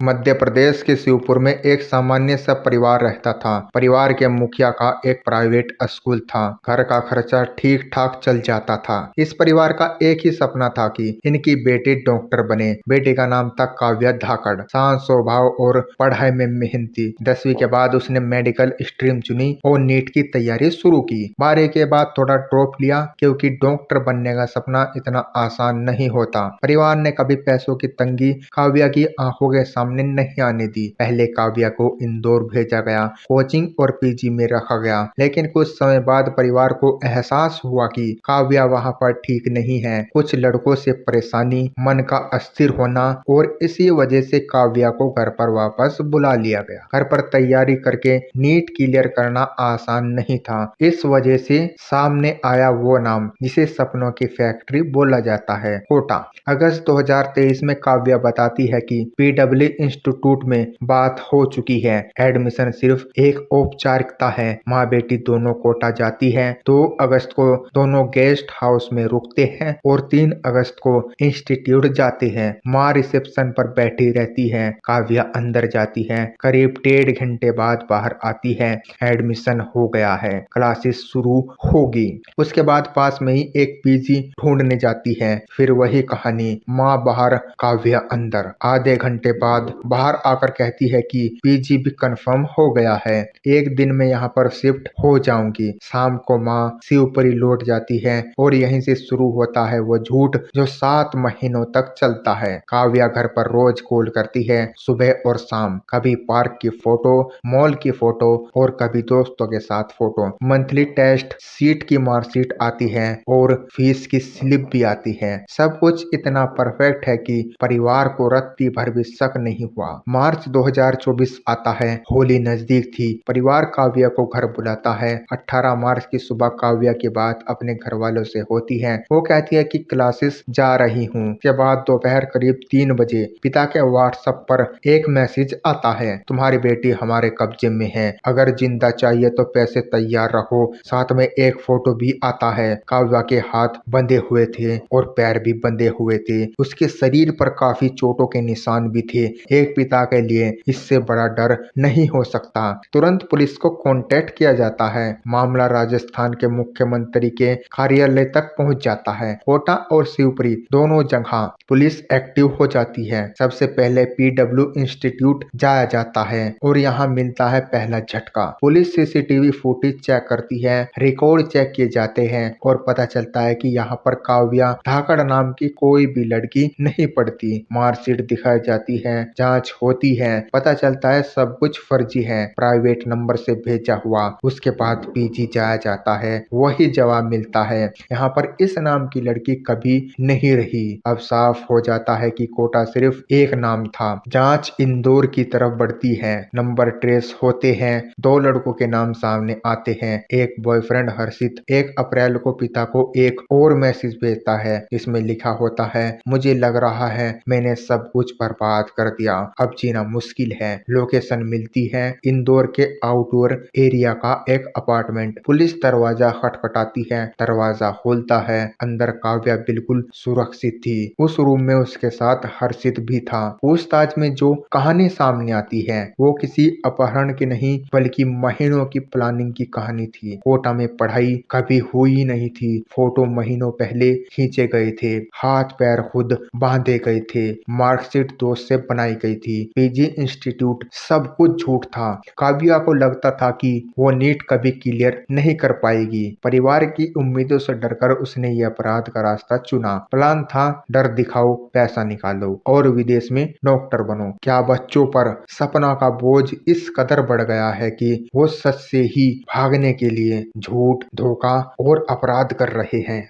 मध्य प्रदेश के शिवपुर में एक सामान्य सा परिवार रहता था। परिवार के मुखिया का एक प्राइवेट स्कूल था। घर का खर्चा ठीक ठाक चल जाता था। इस परिवार का एक ही सपना था कि इनकी बेटी डॉक्टर बने। बेटी का नाम था काव्या धाकड़। शांत स्वभाव और पढ़ाई में मेहनती। 10वीं के बाद उसने मेडिकल स्ट्रीम चुनी और नीट की तैयारी शुरू की। 12वीं के बाद थोड़ा ड्रॉप लिया क्योंकि डॉक्टर बनने का सपना इतना आसान नहीं होता। परिवार ने कभी पैसों की तंगी काव्या की आंखों के सामने नहीं आने दी। पहले काव्या को इंदौर भेजा गया, कोचिंग और पीजी में रखा गया, लेकिन कुछ समय बाद परिवार को एहसास हुआ कि काव्या वहां पर ठीक नहीं है। कुछ लड़कों से परेशानी, मन का अस्थिर होना और इसी वजह से काव्या को घर पर वापस बुला लिया गया। घर पर तैयारी करके नीट क्लियर करना आसान नहीं था। इस वजह से सामने आया वो नाम जिसे सपनों की फैक्ट्री बोला जाता है, कोटा। अगस्त 2023 में काव्या बताती है कि पीडब्ल्यू इंस्टीट्यूट में बात हो चुकी है। एडमिशन सिर्फ एक औपचारिकता है। माँ बेटी दोनों कोटा जाती है। 2 अगस्त को दोनों गेस्ट हाउस में रुकते हैं और 3 अगस्त को इंस्टीट्यूट जाते हैं। माँ रिसेप्शन पर बैठी रहती है। काव्या अंदर जाती है। करीब 1.5 घंटे बाद बाहर आती है। एडमिशन हो गया है, क्लासेस शुरू होगी। उसके बाद पास में ही एक पीजी ढूंढने जाती है। फिर वही कहानी, माँ बाहर, काव्या अंदर। आधे घंटे बाद बाहर आकर कहती है कि पीजी भी कंफर्म हो गया है, एक दिन में यहाँ पर शिफ्ट हो जाऊंगी। शाम को माँ शिवपुरी लौट जाती है और यहीं से शुरू होता है वो झूठ जो 7 महीनों तक चलता है। काव्या घर पर रोज कॉल करती है, सुबह और शाम। कभी पार्क की फोटो, मॉल की फोटो और कभी दोस्तों के साथ फोटो। मंथली टेस्ट, सीट की मार्कशीट आती है और फीस की स्लिप भी आती है। सब कुछ इतना परफेक्ट है कि परिवार को रत्ती भर भी शक नहीं हुआ। मार्च 2024 आता है। होली नजदीक थी। परिवार काव्या को घर बुलाता है। 18 मार्च की सुबह काव्या की बात अपने घर वालों से होती है। वो कहती है कि क्लासेस जा रही हूँ। के बाद दोपहर करीब 3 बजे पिता के व्हाट्सएप पर एक मैसेज आता है, तुम्हारी बेटी हमारे कब्जे में है, अगर जिंदा चाहिए तो पैसे तैयार रखो। साथ में एक फोटो भी आता है। काव्या के हाथ बंधे हुए थे और पैर भी बंधे हुए थे। उसके शरीर पर काफी चोटों के निशान भी थे। एक पिता के लिए इससे बड़ा डर नहीं हो सकता। तुरंत पुलिस को कांटेक्ट किया जाता है। मामला राजस्थान के मुख्यमंत्री के कार्यालय तक पहुंच जाता है। कोटा और शिवपुरी दोनों जगह पुलिस एक्टिव हो जाती है। सबसे पहले पीडब्ल्यू इंस्टीट्यूट जाया जाता है और यहाँ मिलता है पहला झटका। पुलिस सीसीटीवी फुटेज चेक करती है, रिकॉर्ड चेक किए जाते हैं और पता चलता है कि यहाँ पर काव्या धाकड़ नाम की कोई भी लड़की नहीं पड़ती। मार्कशीट दिखाई जाती है, जांच होती है, पता चलता है सब कुछ फर्जी है, प्राइवेट नंबर से भेजा हुआ। उसके बाद पीजी जाया जाता है, वही जवाब मिलता है, यहाँ पर इस नाम की लड़की कभी नहीं रही। अब साफ हो जाता है कि कोटा सिर्फ एक नाम था। जांच इंदौर की तरफ बढ़ती है। नंबर ट्रेस होते हैं। 2 लड़कों के नाम सामने आते हैं। एक बॉयफ्रेंड हर्षित 1 अप्रैल को पिता को एक और मैसेज भेजता है। इसमें लिखा होता है, मुझे लग रहा है मैंने सब कुछ बर्बाद कर दिया, अब जीना मुश्किल है। लोकेशन मिलती है इंदौर के आउटडोर एरिया का एक अपार्टमेंट। पुलिस दरवाजा खटखटाती है। दरवाजा खोलता है। अंदर काव्या बिल्कुल सुरक्षित थी। उस रूम में उसके साथ हर्षित भी था। पूछताछ में जो कहानी सामने आती है वो किसी अपहरण की नहीं बल्कि महीनों की प्लानिंग की कहानी थी। कोटा में पढ़ाई कभी हुई नहीं थी। फोटो महीनों पहले खींचे गए थे। हाथ पैर खुद बांधे गए थे। मार्कशीट दोस्त से बनाई गई थी। पीजी इंस्टीट्यूट, सब कुछ झूठ था। काव्या को लगता था कि वो नीट कभी क्लियर नहीं कर पाएगी। परिवार की उम्मीदों से डरकर उसने ये अपराध का रास्ता चुना। प्लान था, डर दिखाओ, पैसा निकालो और विदेश में डॉक्टर बनो। क्या बच्चों पर सपना का बोझ इस कदर बढ़ गया है कि वो सच से ही भागने के लिए झूठ, धोखा और अपराध कर रहे हैं।